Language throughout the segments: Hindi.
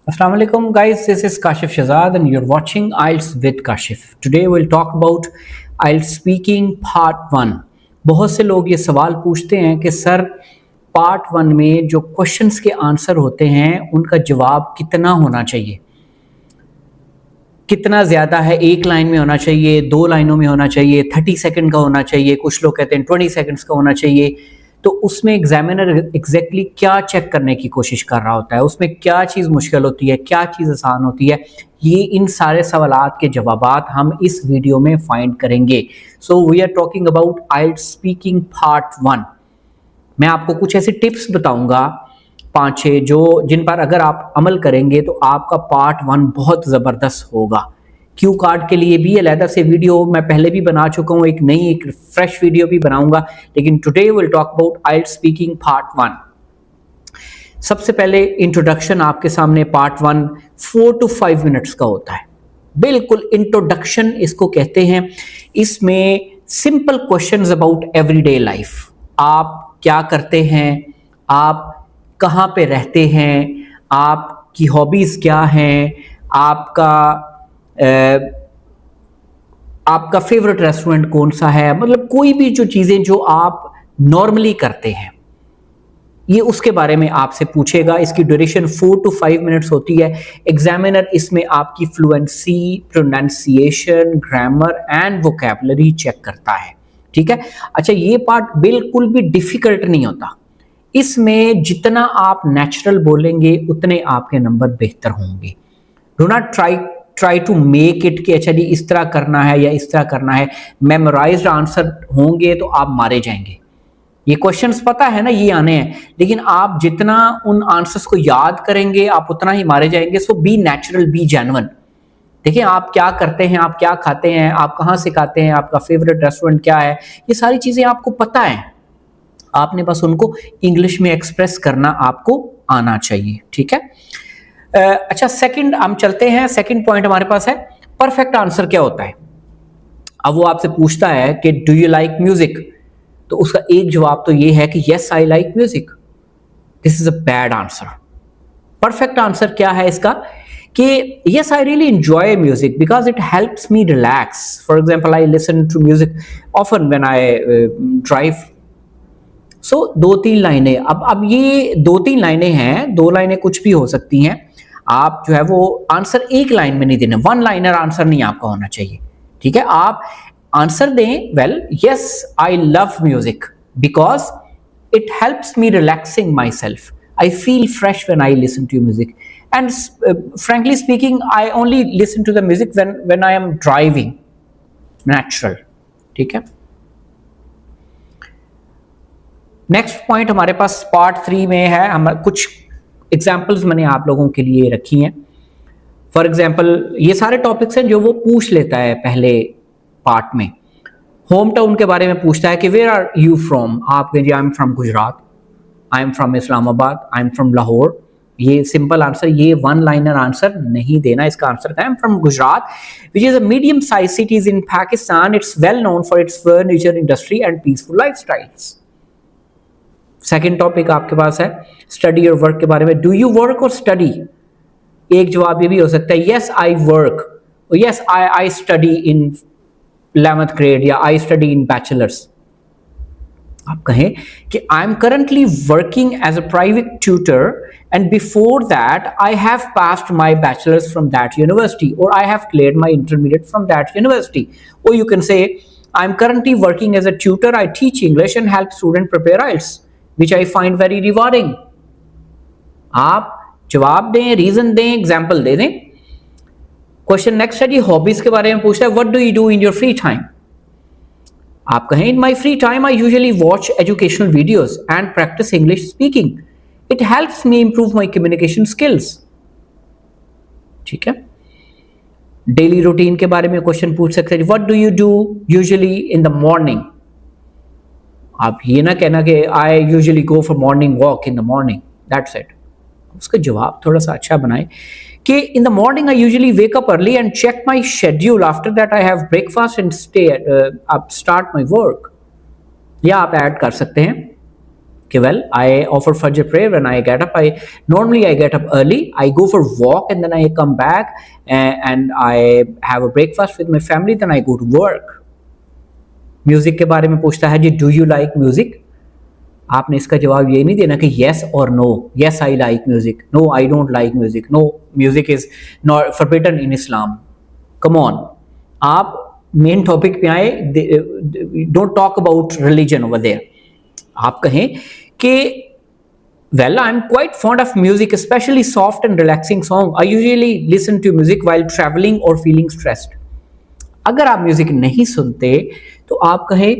Assalamu alaikum guys, this is Kashif Shahzad and you're watching IELTS with Kashif. Today we'll talk about IELTS speaking part 1. बहुत से लोग ये सवाल पूछते हैं कि सर पार्ट 1 में जो क्वेश्चंस के आंसर होते हैं उनका जवाब कितना होना चाहिए, कितना ज़्यादा है, एक लाइन में होना चाहिए, 2 लाइनों में होना चाहिए, 30 सेकंड का होना चाहिए, कुछ लोग कहते हैं 20 सेकंड्स का होना चाहिए। तो उसमें एग्जामिनर एग्जैक्टली क्या चेक करने की कोशिश कर रहा होता है, उसमें क्या चीज़ मुश्किल होती है, क्या चीज़ आसान होती है, ये इन सारे सवालात के जवाबात हम इस वीडियो में फाइंड करेंगे। So we are talking about IELTS speaking part 1। मैं आपको कुछ ऐसे टिप्स बताऊंगा 5-6 जिन पर अगर आप अमल करेंगे तो आपका पार्ट 1 बहुत ज़बरदस्त होगा। क्यू कार्ड के लिए भी अलहदा से वीडियो मैं पहले भी बना चुका हूँ, एक फ्रेश वीडियो भी बनाऊंगा, लेकिन today will talk about IELTS speaking part 1। सबसे पहले इंट्रोडक्शन आपके सामने पार्ट 1 4 to 5 मिनट्स का होता है। बिल्कुल इंट्रोडक्शन इसको कहते हैं। इसमें simple questions about everyday life, आप क्या करते हैं, आप कहाँ पे रहते हैं, आपकी हॉबीज़ क्या हैं, आपका फेवरेट रेस्टोरेंट कौन सा है, मतलब कोई भी जो चीज़ें जो आप नॉर्मली करते हैं ये उसके बारे में आपसे पूछेगा। इसकी ड्यूरेशन 4 to 5 मिनट्स होती है। एग्जामिनर इसमें आपकी fluency, pronunciation, grammar and vocabulary check करता है। ठीक है। अच्छा, ये पार्ट बिल्कुल भी डिफिकल्ट नहीं होता। इसमें जितना आप नेचुरल बोलेंगे उतने आपके नंबर बेहतर होंगे। Do not try to make it कि अच्छा जी इस तरह करना है या इस तरह करना है। मेमोराइज्ड आंसर होंगे तो आप मारे जाएंगे। ये क्वेश्चंस पता है ना, ये आने हैं, लेकिन आप जितना उन आंसर्स को याद करेंगे आप उतना ही मारे जाएंगे। सो बी नेचुरल, बी जेन्युइन। देखिए आप क्या करते हैं, आप क्या खाते हैं, आप कहाँ से खाते हैं, आपका फेवरेट रेस्टोरेंट क्या है, ये सारी चीज़ें आपको पता है। आपने बस उनको इंग्लिश में एक्सप्रेस करना आपको आना चाहिए। ठीक है। अच्छा, सेकंड हम चलते हैं। सेकंड पॉइंट हमारे पास है परफेक्ट आंसर क्या होता है। अब वो आपसे पूछता है कि डू यू लाइक म्यूजिक, तो उसका एक जवाब तो ये है कि yes I like music. This is a bad answer. Perfect answer क्या है इसका कि yes I really enjoy music because it helps me relax. For example I listen to music often when I drive. So 2-3 लाइनें, अब ये 2-3 लाइनें हैं, 2 लाइनें कुछ भी हो सकती हैं। आप जो है वो आंसर एक लाइन में नहीं देना, 1 लाइनर आंसर नहीं आपका होना चाहिए। ठीक है। आप आंसर दें, well yes I love music because it helps me relaxing my self, I feel fresh when I listen to music and frankly speaking I only listen to the music when I am driving. Natural. ठीक है। नेक्स्ट पॉइंट हमारे पास पार्ट 3 में है। हम कुछ एग्जाम्पल्स मैंने आप लोगों के लिए रखी हैं। फॉर एग्जाम्पल ये सारे टॉपिक्स हैं जो वो पूछ लेता है पहले पार्ट में। होम टाउन के बारे में पूछता है कि वेयर आर यू फ्रॉम, आप कहेंगे I am from Gujarat, I am from Islamabad, I am from Lahore. ये सिंपल आंसर, ये 1 लाइनर आंसर नहीं देना। इसका आंसर है I am from Gujarat which is a medium size cities in Pakistan. It's well known for its furniture industry and peaceful life styles. Second topic आपके पास है स्टडी और वर्क के बारे में। डू यू वर्क और स्टडी, एक जवाब ये भी हो सकता है yes I work, yes I study in 11th grade या आई स्टडी इन बैचलर्स। आप कहें कि आई am currently working as a private tutor and before that I have passed my bachelors from that university और I have cleared my intermediate from that university. और you can say I am currently working as a tutor, I teach English and help student prepare IELTS which I find very rewarding। आप जवाब दें, रीजन दें, एग्जाम्पल दे दें। क्वेश्चन नेक्स्ट है जी हॉबीज के बारे में पूछता है what do you do in your free time. आप कहें in my free time I usually watch educational videos and practice English speaking, it helps me improve my communication skills. ठीक है। डेली रूटीन के बारे में क्वेश्चन पूछ सकते हैं what do you do usually in the morning. आप ये ना कहना कि I usually go for morning walk in the morning, that's it. उसका जवाब थोड़ा सा अच्छा बनाए कि in the morning I usually wake up early and check my schedule, after that I have breakfast and start my work. या आप ऐड कर सकते हैं कि well, I offer Fajr prayer when I get up. I get up early. I go for walk and then I come back and I have a breakfast with my family. Then I go to work. Music के बारे में पूछता है जी, डू यू लाइक म्यूजिक? आपने इसका जवाब ये नहीं देना कि yes or no. Yes, I like music. No, I don't like music. No, music is not forbidden in Islam. Come on. आप मेन टॉपिक पे आए. Don't talk about religion over there. आप कहें कि well, I'm quite fond of music, especially soft and relaxing song. I usually listen to music while traveling or feeling stressed. अगर आप म्यूजिक नहीं सुनते तो आप कहें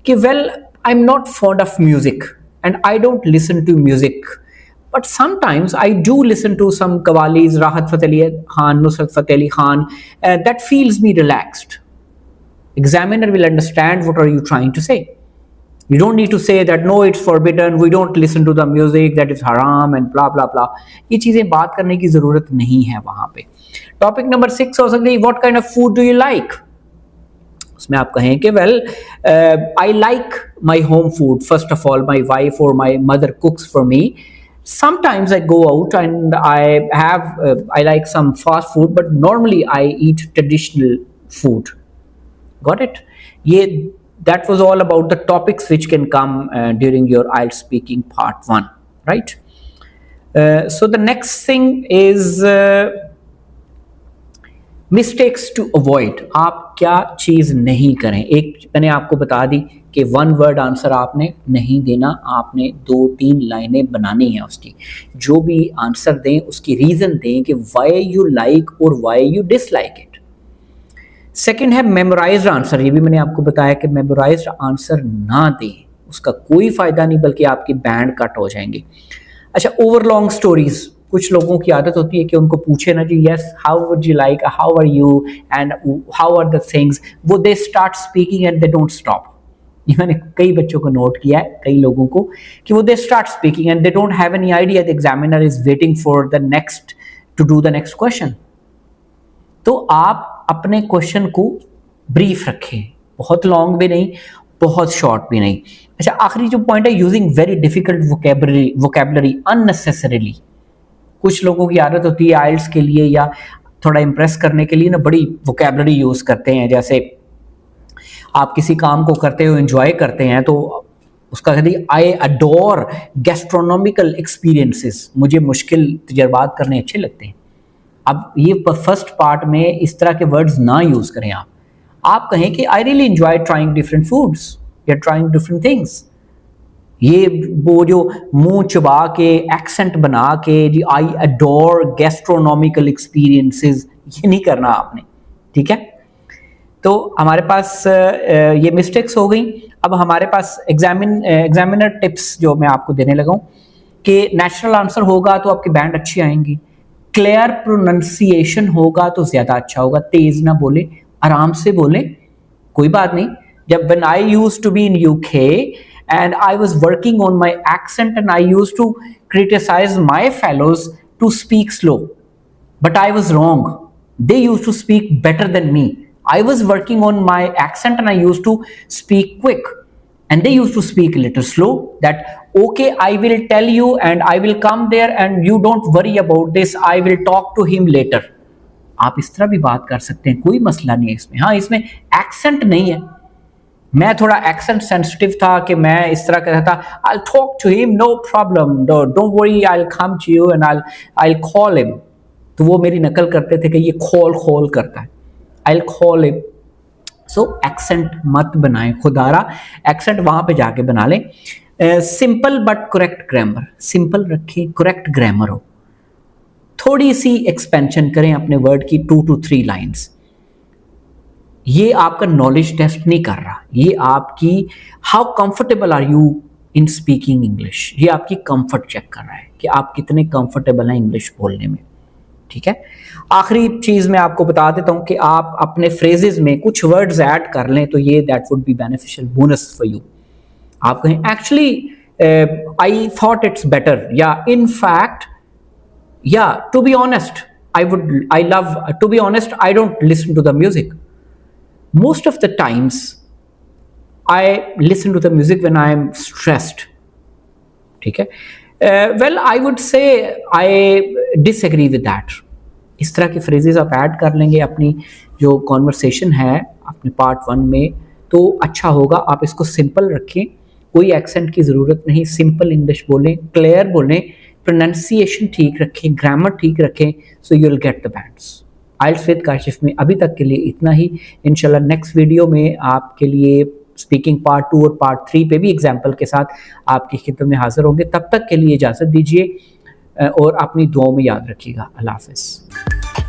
कि well, I'm not fond of music and I don't listen to music. But sometimes I do listen to some qawwalis, Rahat Fateh Ali Khan, Nusrat Fateh Ali Khan, that feels me relaxed. Examiner will understand what are you trying to say. You don't need to say that no, it's forbidden, we don't listen to the music, that is haram and blah blah blah. ये चीजें बात करने की जरूरत नहीं है वहां पे. टॉपिक नंबर 6 हो सकती है, what kind of food do you like? उसमें आप कहें कि well, I like my home food. First of all, my wife or my mother cooks for me. Sometimes I go out and I like some fast food, but normally I eat traditional food. Got it? That was all about the topics which can come during your IELTS speaking part 1, right? So the next thing is mistakes to avoid. आप क्या चीज़ नहीं करें. एक मैंने आपको बता दी कि 1 वर्ड आंसर आपने नहीं देना, आपने 2-3 लाइनें बनानी है उसकी. जो भी आंसर दें उसकी रीज़न दें कि वाई यू लाइक और why you dislike it. Second है मेमोराइज्ड आंसर. ये भी मैंने आपको बताया कि मेमोराइज्ड आंसर ना दें, उसका कोई फ़ायदा नहीं बल्कि आपकी बैंड कट हो जाएंगे. अच्छा, ओवर लॉन्ग स्टोरीज. कुछ लोगों की आदत होती है कि उनको पूछे ना जी yes how would you like, how are you and how are the things, वो they start speaking and they don't stop. ये मैंने कई बच्चों को नोट किया है, कई लोगों को, कि वो they start speaking and they don't have any idea the examiner is waiting for the next to do the next question. तो आप अपने क्वेश्चन को ब्रीफ रखें, बहुत लॉन्ग भी नहीं, बहुत शॉर्ट भी नहीं. अच्छा, आखिरी जो पॉइंट है, using very difficult vocabulary unnecessarily. कुछ लोगों की आदत होती है आइल्स के लिए या थोड़ा इम्प्रेस करने के लिए ना बड़ी वोकैबुलरी यूज़ करते हैं. जैसे आप किसी काम को करते हो, एंजॉय करते हैं, तो उसका कहते हैं आई अडोर गैस्ट्रोनॉमिकल एक्सपीरियंसेस. मुझे मुश्किल तजर्बात करने अच्छे लगते हैं. अब ये फर्स्ट पार्ट में इस तरह के वर्ड्स ना यूज़ करें. आप कहें कि आई really enjoy trying different foods या ट्राइंग डिफरेंट थिंग्स. ये वो जो मुंह चबा के एक्सेंट बना के जी आई अडोर गैस्ट्रोनॉमिकल एक्सपीरियंसेस, ये नहीं करना आपने. ठीक है, तो हमारे पास ये मिस्टेक्स हो गई. अब हमारे पास एग्जामिनर टिप्स जो मैं आपको देने लगा हूँ कि नेचुरल आंसर होगा तो आपकी बैंड अच्छी आएंगी. क्लियर प्रोनाउंसिएशन होगा तो ज़्यादा अच्छा होगा. तेज़ ना बोले, आराम से बोले, कोई बात नहीं. जब when I used to be in UK and I was working on my accent and I used to criticize my fellows to speak slow, but I was wrong. They used to speak better than me. I was working on my accent and I used to speak quick and they used to speak a little slow. That okay, I will tell you and I will come there and you don't worry about this, I will talk to him later. आप इस तरह भी बात कर सकते हैं, कोई मसला नहीं है इसमें. हाँ, इसमें एक्सेंट नहीं है. मैं थोड़ा एक्सेंट सेंसिटिव था कि मैं इस तरह कहता था I'll talk to him, no problem, don't worry, I'll come to you and I'll call him. तो वो मेरी नकल करते थे कि ये खोल करता है, I'll call him. सो एक्सेंट मत बनाएं, खुदारा एक्सेंट वहां पे जाके बना लें. Simple but correct grammar, simple रखें, करेक्ट ग्रामर हो. थोड़ी सी एक्सपेंशन करें अपने वर्ड की, 2 to 3 लाइन्स. ये आपका नॉलेज टेस्ट नहीं कर रहा, ये आपकी how comfortable are you in speaking English, ये आपकी कंफर्ट चेक कर रहा है कि आप कितने कंफर्टेबल हैं इंग्लिश बोलने में. ठीक है, आखिरी चीज मैं आपको बता देता हूं कि आप अपने फ्रेजेस में कुछ वर्ड्स ऐड कर लें तो ये that would be beneficial bonus for you. आप कहें actually I thought it's better, या इन फैक्ट, या to be honest I love, to be honest I don't listen to the music. Most of the times I listen to the music when I am stressed. ठीक है। Well I would say I disagree with that. इस तरह के फ्रेजेस आप ऐड कर लेंगे अपनी जो कॉन्वर्सेशन है अपने पार्ट 1 में, तो अच्छा होगा। आप इसको सिंपल रखें, कोई एक्सेंट की ज़रूरत नहीं, सिंपल इंग्लिश बोलें, क्लियर बोलें, प्रोनाउंसिएशन ठीक रखें, ग्रामर ठीक रखें, so you will get the bands. IELTS with Kashif में अभी तक के लिए इतना ही। इंशाल्लाह नेक्स्ट वीडियो में आपके लिए स्पीकिंग पार्ट 2 और पार्ट 3 पे भी एग्जाम्पल के साथ आपकी खिदमत में हाजिर होंगे। तब तक के लिए इजाज़त दीजिए और अपनी दुआओं में याद रखिएगा। अल्लाह हाफ़िज़।